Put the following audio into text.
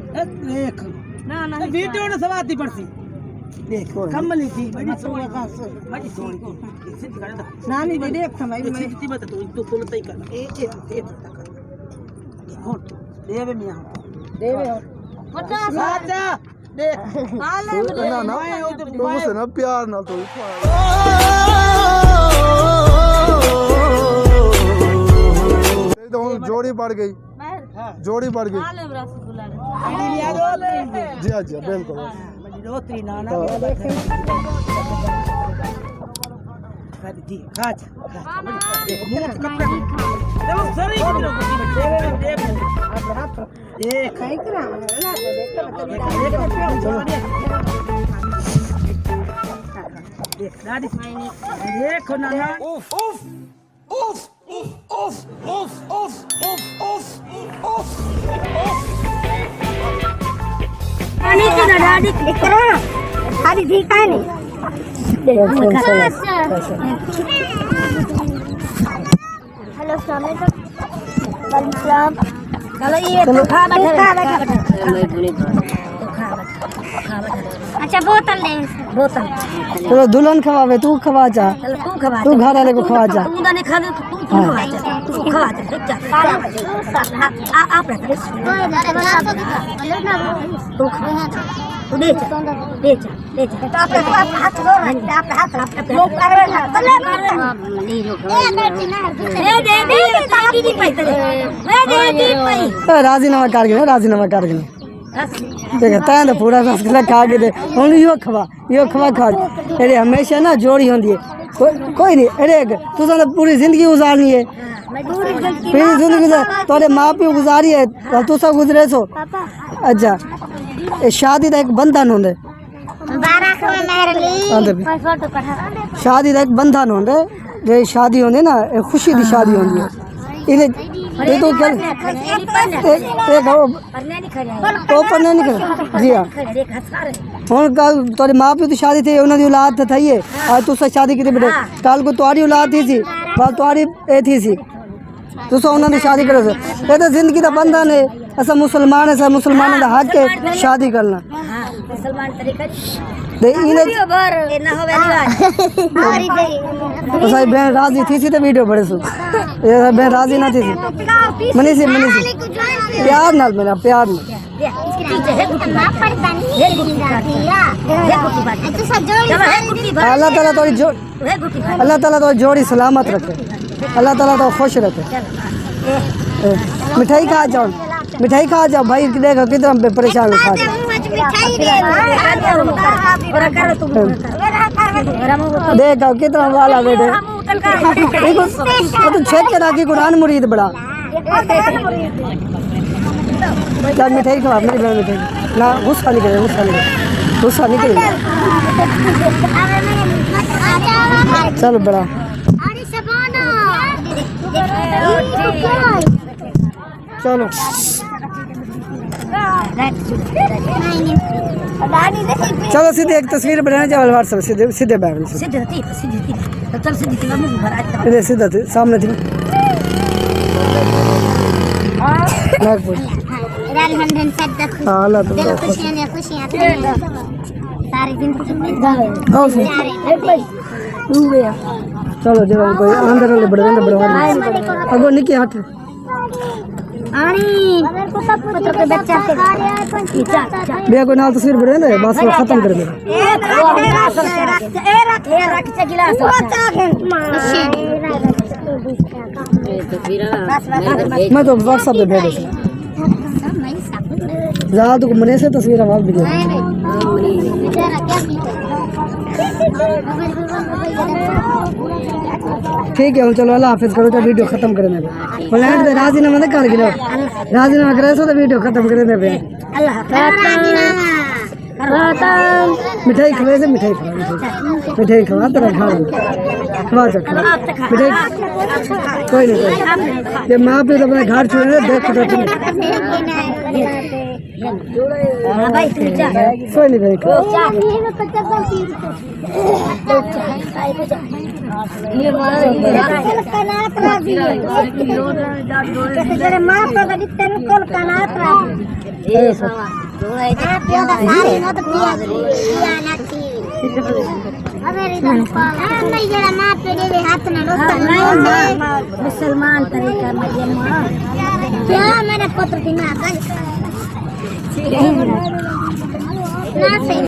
देख ना ना वीडियो ने सवाती पड़ती देख कमली थी बड़ी सोना का बड़ी सोनी सिद्ध कर दो नानी भी देख भाई मैं सिद्ध बता तू फुल तई कर ए हो देवे मियां देवे हो 50 राजा देख ना ना तुमसे ना प्यार ना तो जोड़ी बढ़ गई जोड़ी बढ़ गई जी हाँ जी बिल्कुल रोत्री नाना खाच चलो सरी ये खाई करा देख दादी देखो नाना उफ उफ उफ उफ उफ उफ उफ उफ उफ पानी की दादी करो सारी ठीक है नहीं हेलो सलाम चलो ये खा अच्छा बोतल ले बोतल तो दुल्हन खवावे तू खवा जा तू घर वाले को खवा जा तू नहीं खाने तू खवा जा तू खवा जा आप तू खा तू ले तो आप हाथ दो आप हाथ लोग कर रहे हैं राजीनामा कर गए देख तैं तो पूरा रसगुल्ला खा के दे हम यो खवा खा अरे हमेशा ना जोड़ी होती है कोई नहीं अरे तू तो पूरी जिंदगी गुजारनी है पूरी जिंदगी तोरे माँ प्यो गुजारी है तू सब गुजरे सो अच्छा शादी का एक बंधन होंगे शादी का एक बंधन होंगे जे शादी होंगे ना खुशी की शादी होंगी है ये तो क्या पढ़ने नहीं कर जी हाँ हूँ कल तेरे माँ प्यो की शादी थी उन्होंने औलाद थी है आज तुझसे शादी की बेटे कल को तुम्हारी औलाद थी सी कल तुम्हारी ए थी सी तुझसे उन्होंने शादी करो ये तो जिंदगी का बंधन है ऐसा मुसलमान है मुसलमानों का हक है शादी करना बहन राजी थी सी तो वीडियो बड़े सु बहन राजी ना थी मनी सी प्यार नाल मेरा प्यार नाल अल्लाह ताला तो जोड़ी सलामत रखे अल्लाह ताला तो खुश रखे मिठाई खा जाओ भाई देखो कितना परेशान खा देखो कितना वाला बेटे तो छेद के राखी कुरान मुरीद बड़ा क्या मिठाई खवा मेरी बहन मिठाई ना गुस्सा नहीं करे चलो बड़ा चलो चलो सीधे एक तस्वीर बनाने जाओ व्हाट्सएप सीधे बैग सीधा सामने थी चलो जब कोई अंदर वाले बड़े अगो निकी हाथ को नाल तस्वीर बड़े ना बस खत्म कर दे मैं तो व्हाट्सएप पे भेज ज़्यादा तो मने से तस्वीर हमारे वीडियो ठीक है चलो अल्लाह हाफिज करो तो वीडियो खत्म कर देंगे बोले राजीनामा नहीं कर गिरो राजीनामा करे तो वीडियो खत्म कर देंगे मिठाई खवे से मिठाई खवा तेरा खवा मिठाई कोई नहीं ये माँ पे तो अपने घर छोड़ देख हाँ भाई तू जा कोई नहीं भाई जा ये तो चप्पल की ये मार कनात राजी तेरे मां को दिखते न कोल कनात राजी ए बाबा दोए पिया दा सारी न तो पिया ना थी अबे नहीं जरा मां पे दे हाथ में मुसलमान तरीका में ये मां क्या मेरा पुत्र दिमाग ना सही